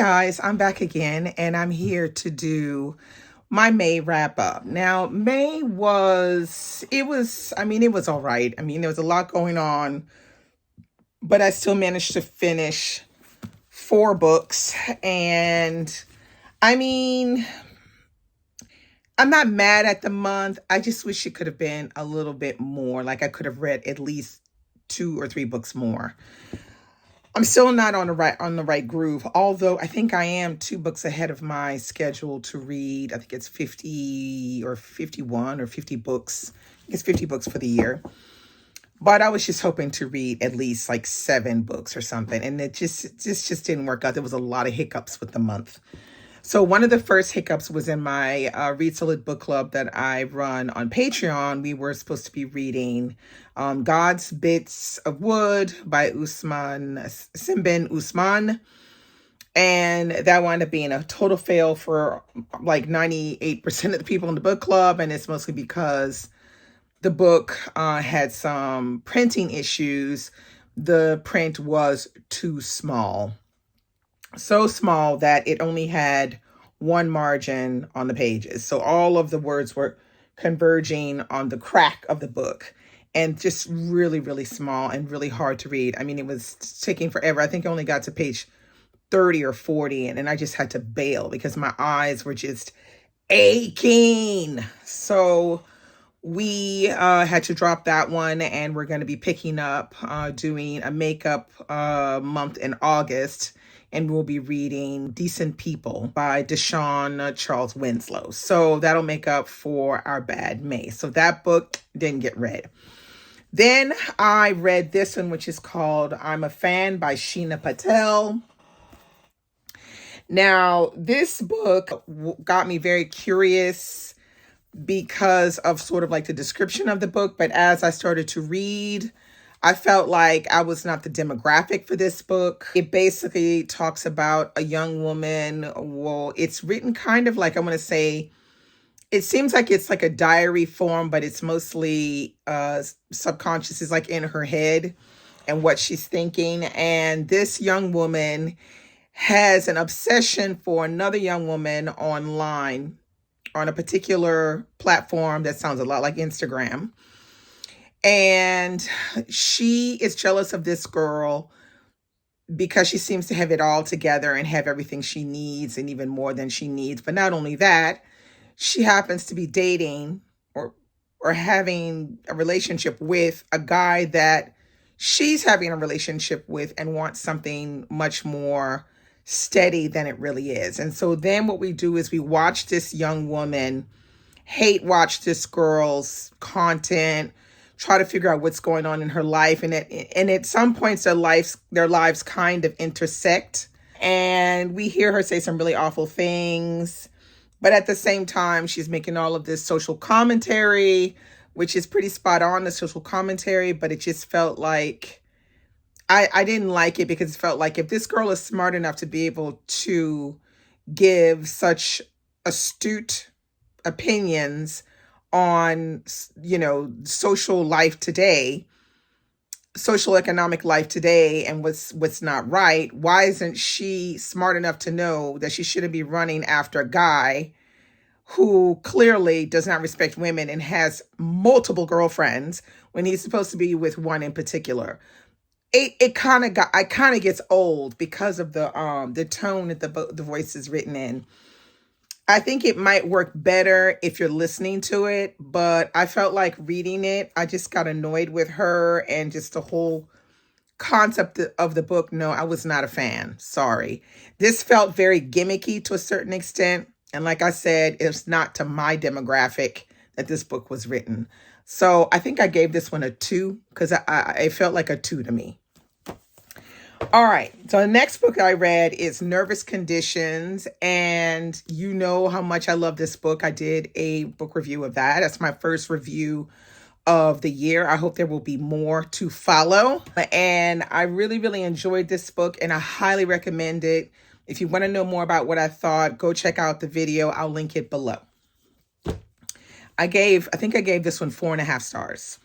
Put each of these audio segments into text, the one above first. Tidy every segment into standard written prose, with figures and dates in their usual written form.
guys, I'm back again and I'm here to do my May wrap up. Now, May it was all right. There was a lot going on, but I still managed to finish 4 books. And I mean, I'm not mad at the month. I just wish it could have been a little bit more. Like I could have read at least 2 or 3 books more. I'm still not on the right groove, although I think I am 2 books ahead of my schedule to read. I think it's 50 or 51 or 50 books. It's 50 books for the year. But I was just hoping to read at least like 7 books or something. And it just didn't work out. There was a lot of hiccups with the month. So one of the first hiccups was in my Read Solid book club that I run on Patreon. We were supposed to be reading God's Bits of Wood by Simbin Usman. And that wound up being a total fail for like 98% of the people in the book club. And it's mostly because the book had some printing issues. The print was too small. So small that it only had one margin on the pages. So all of the words were converging on the crack of the book and just really, really small and really hard to read. It was taking forever. I think I only got to page 30 or 40 and I just had to bail because my eyes were just aching. So we had to drop that one and we're going to be picking up doing a makeup month in August. And we'll be reading Decent People by Deshawn Charles Winslow. So that'll make up for our bad May. So that book didn't get read. Then I read this one, which is called I'm a Fan by Sheena Patel. Now, this book got me very curious because of sort of like the description of the book. But as I started to read, I felt like I was not the demographic for this book. It basically talks about a young woman. Well, it's written kind of like, I want to say, it seems like it's like a diary form, but it's mostly subconscious, is like in her head and what she's thinking. And this young woman has an obsession for another young woman online on a particular platform that sounds a lot like Instagram. And she is jealous of this girl because she seems to have it all together and have everything she needs and even more than she needs. But not only that, she happens to be dating or having a relationship with a guy that she's having a relationship with and wants something much more steady than it really is. And so then what we do is we watch this young woman hate watch this girl's content, try to figure out what's going on in her life. And at some points, their lives kind of intersect. And we hear her say some really awful things. But at the same time, she's making all of this social commentary, which is pretty spot on, the social commentary. But it just felt like, I didn't like it because it felt like if this girl is smart enough to be able to give such astute opinions on, social life today, social economic life today, and what's not right, why isn't she smart enough to know that she shouldn't be running after a guy who clearly does not respect women and has multiple girlfriends when he's supposed to be with one in particular? It kind of gets old because of the tone that the voice is written in. I think it might work better if you're listening to it, but I felt like reading it, I just got annoyed with her and just the whole concept of the book. No, I was not a fan. Sorry. This felt very gimmicky to a certain extent. And like I said, it's not to my demographic that this book was written. So I think I gave this one a 2 because it felt like a 2 to me. All right. So the next book I read is Nervous Conditions. And you know how much I love this book. I did a book review of that. That's my first review of the year. I hope there will be more to follow. And I really, really enjoyed this book and I highly recommend it. If you want to know more about what I thought, go check out the video. I'll link it below. I think I gave this one 4.5 stars.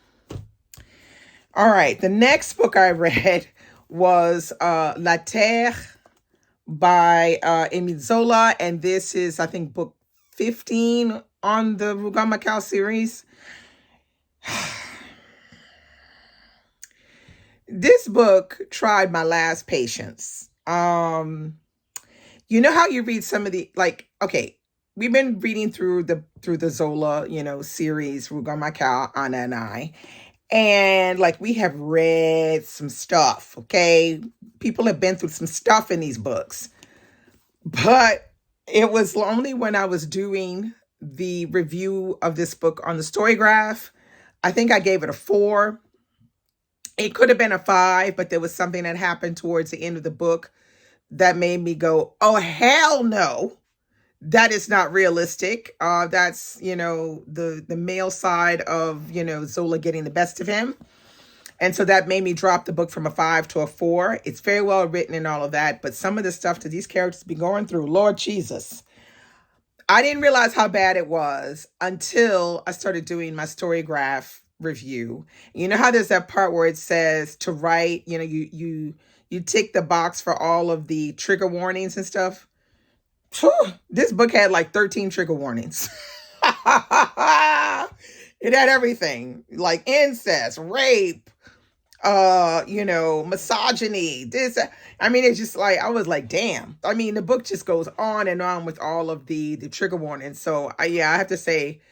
All right. The next book I read was La Terre by Amy Zola, and this is, I think, book 15 on the Rugal Macau series. This book tried my last patience. You know how you read some of the, like, okay, we've been reading through the Zola, series, Rugal Macau, Anna and I. And like we have read some stuff, okay? People have been through some stuff in these books. But it was only when I was doing the review of this book on the Storygraph, I think I gave it a 4. It could have been a 5, but there was something that happened towards the end of the book that made me go, oh, hell no. That is not realistic. That's, the male side of, Zola getting the best of him. And so that made me drop the book from a 5 to a 4. It's very well written and all of that, but some of the stuff that these characters be going through, Lord Jesus. I didn't realize how bad it was until I started doing my Storygraph review. You know how there's that part where it says to write, you tick the box for all of the trigger warnings and stuff. This book had like 13 trigger warnings. It had everything, like incest, rape, misogyny, this. I mean, it's just like, I was like, damn. I mean, the book just goes on and on with all of the trigger warnings. So I have to say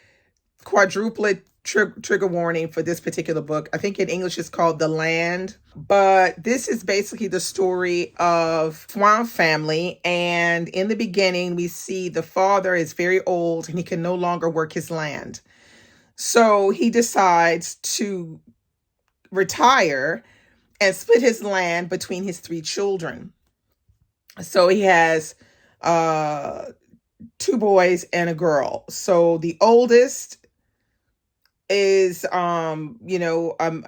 quadruplet trigger warning for this particular book. I think in English it's called The Land, but this is basically the story of Swan family. And in the beginning, we see the father is very old and he can no longer work his land. So he decides to retire and split his land between his 3 children. So he has 2 boys and a girl. So the oldest is a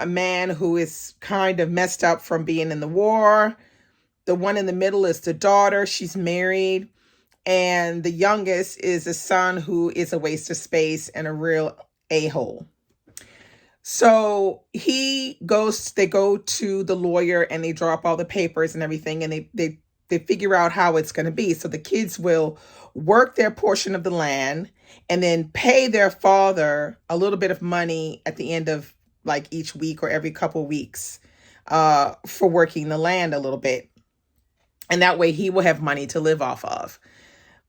man who is kind of messed up from being in the war. The one in the middle is the daughter. She's married. And the youngest is a son who is a waste of space and a real a-hole. So they go to the lawyer and they draw up all the papers and everything, and they figure out how it's going to be. So the kids will work their portion of the land and then pay their father a little bit of money at the end of like each week or every couple weeks for working the land a little bit. And that way he will have money to live off of.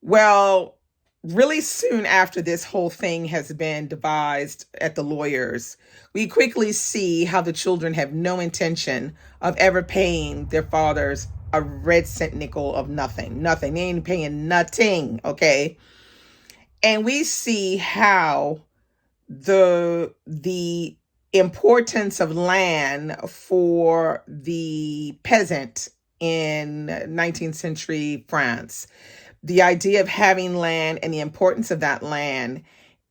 Well, really soon after this whole thing has been devised at the lawyers, we quickly see how the children have no intention of ever paying their fathers a red cent nickel of nothing. Nothing. They ain't paying nothing, okay? And we see how the importance of land for the peasant in 19th century France, the idea of having land and the importance of that land,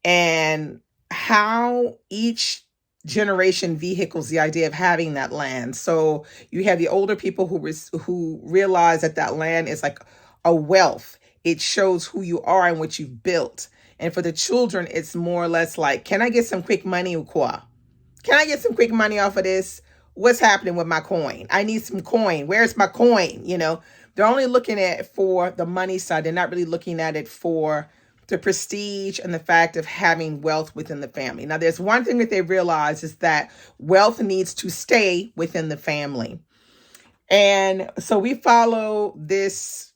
and how each generation vehicles the idea of having that land. So you have the older people who realize that land is like a wealth. It shows who you are and what you've built. And for the children, it's more or less like, can I get some quick money or quoi? Can I get some quick money off of this? What's happening with my coin? I need some coin. Where's my coin? They're only looking at it for the money side. They're not really looking at it for the prestige and the fact of having wealth within the family. Now, there's one thing that they realize is that wealth needs to stay within the family. And so we follow this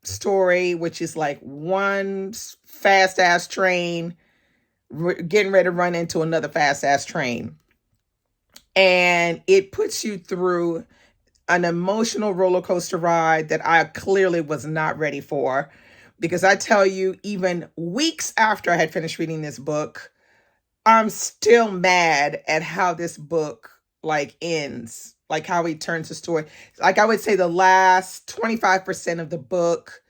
story, which is like one fast-ass train getting ready to run into another fast-ass train. And it puts you through an emotional roller coaster ride that I clearly was not ready for. Because I tell you, even weeks after I had finished reading this book, I'm still mad at how this book ends, like how he turns the story. Like I would say the last 25% of the book,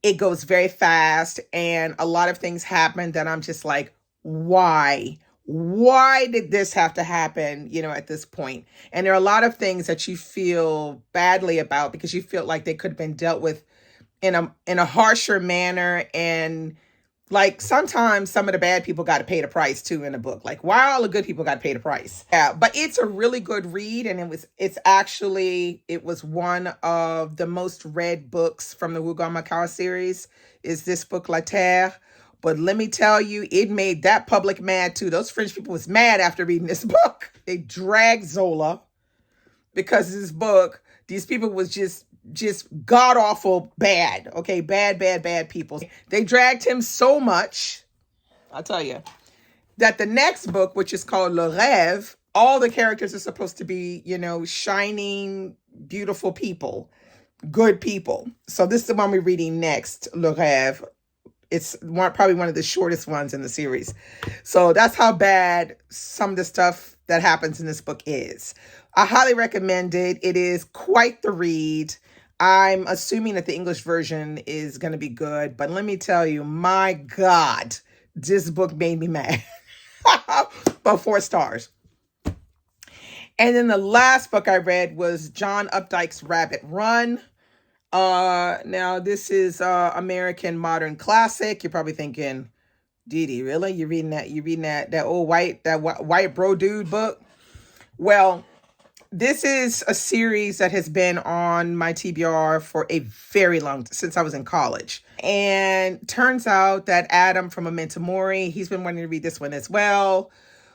it goes very fast and a lot of things happen that I'm just like, why? Why did this have to happen, at this point? And there are a lot of things that you feel badly about because you feel like they could have been dealt with in a harsher manner, and Like sometimes some of the bad people got to pay the price too in a book. Like why all the good people got to pay the price? Yeah, but it's a really good read, and it was one of the most read books from the Wugon Macau series. Is this book La Terre? But let me tell you, it made that public mad too. Those French people was mad after reading this book. They dragged Zola because of this book. These people was just god awful bad. Okay, bad people. They dragged him so much, I'll tell you, that the next book, which is called Le Rêve, all the characters are supposed to be, shining, beautiful people, good people. So this is the one we're reading next, Le Rêve. It's probably one of the shortest ones in the series. So that's how bad some of the stuff that happens in this book is. I highly recommend it. It is quite the read. I'm assuming that the English version is going to be good. But let me tell you, my God, this book made me mad. But 4 stars. And then the last book I read was John Updike's Rabbit Run. Now this is American modern classic. You're probably thinking, Dee Dee, really? You're reading that old white bro dude book? Well, this is a series that has been on my TBR for a very long since I was in college. And turns out that Adam from Memento Mori, he's been wanting to read this one as well.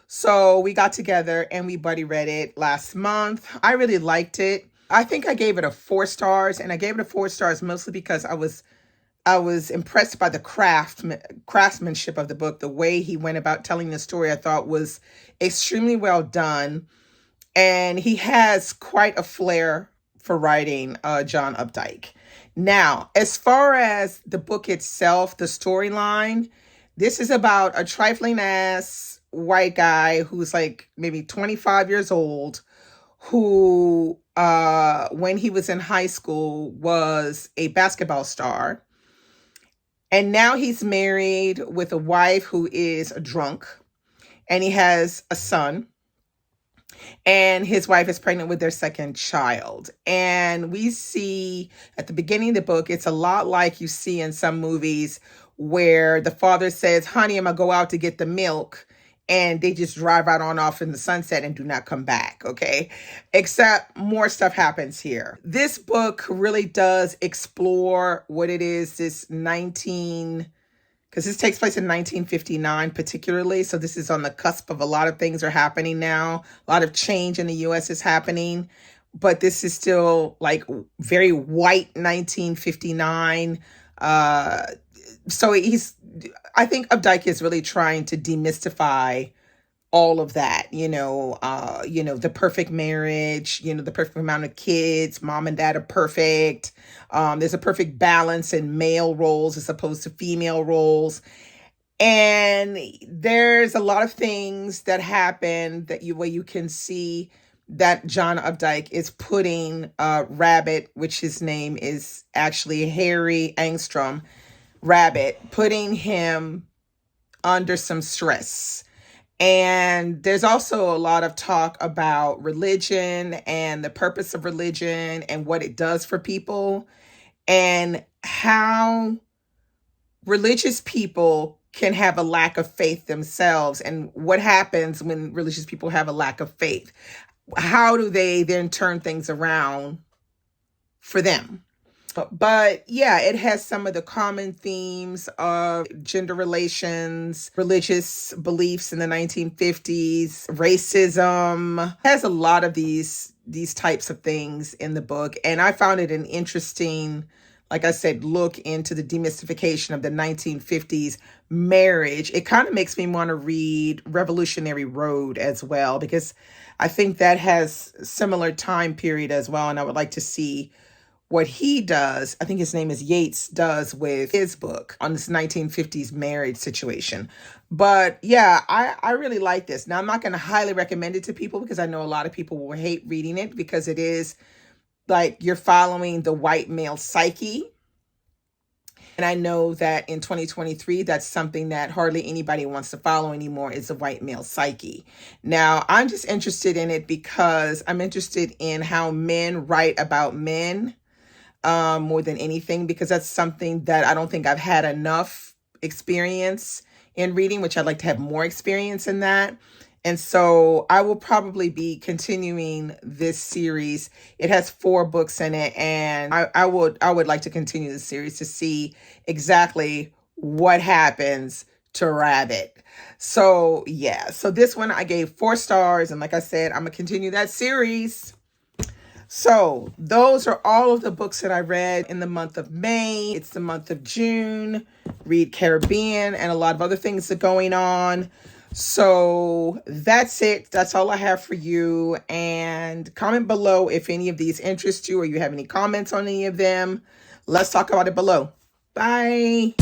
So we got together and we buddy read it last month. I really liked it. I think I gave it a 4 stars, and I gave it a 4 stars mostly because I was impressed by the craftsmanship of the book. The way he went about telling the story, I thought was extremely well done. And he has quite a flair for writing, John Updike. Now, as far as the book itself, the storyline, this is about a trifling ass white guy who's like maybe 25 years old, who, when he was in high school, was a basketball star. And now he's married with a wife who is a drunk, and he has a son. And his wife is pregnant with their second child. And we see at the beginning of the book, it's a lot like you see in some movies where the father says, honey, I'm going to go out to get the milk. And they just drive right on off in the sunset and do not come back, okay? Except more stuff happens here. This book really does explore what it is, because this takes place in 1959 particularly. So this is on the cusp of a lot of things are happening now. A lot of change in the U.S. is happening. But this is still like very white 1959. So I think Updike is really trying to demystify all of that, the perfect marriage, the perfect amount of kids, mom and dad are perfect. There's a perfect balance in male roles as opposed to female roles. And there's a lot of things that happen where you can see that John Updike is putting Rabbit, which his name is actually Harry Angstrom, Rabbit, putting him under some stress. And there's also a lot of talk about religion and the purpose of religion and what it does for people, and how religious people can have a lack of faith themselves, and what happens when religious people have a lack of faith. How do they then turn things around for them? But yeah, it has some of the common themes of gender relations, religious beliefs in the 1950s, racism. It has a lot of these types of things in the book. And I found it an interesting, like I said, look into the demystification of the 1950s marriage. It kind of makes me want to read Revolutionary Road as well, because I think that has similar time period as well. And I would like to see what he does, I think his name is Yates, does with his book on this 1950s marriage situation. But yeah, I really like this. Now, I'm not going to highly recommend it to people because I know a lot of people will hate reading it because it is like you're following the white male psyche. And I know that in 2023, that's something that hardly anybody wants to follow anymore, is the white male psyche. Now, I'm just interested in it because I'm interested in how men write about men more than anything, because that's something that I don't think I've had enough experience in reading, which I'd like to have more experience in that. And so I will probably be continuing this series. It has 4 books in it, and I would like to continue the series to see exactly what happens to Rabbit. So yeah, so this one I gave 4 stars, and like I said, I'm gonna continue that series. So those are all of the books that I read in the month of May. It's the month of June. Read Caribbean and a lot of other things are going on. So that's it. That's all I have for you. And comment below if any of these interest you or you have any comments on any of them. Let's talk about it below. Bye.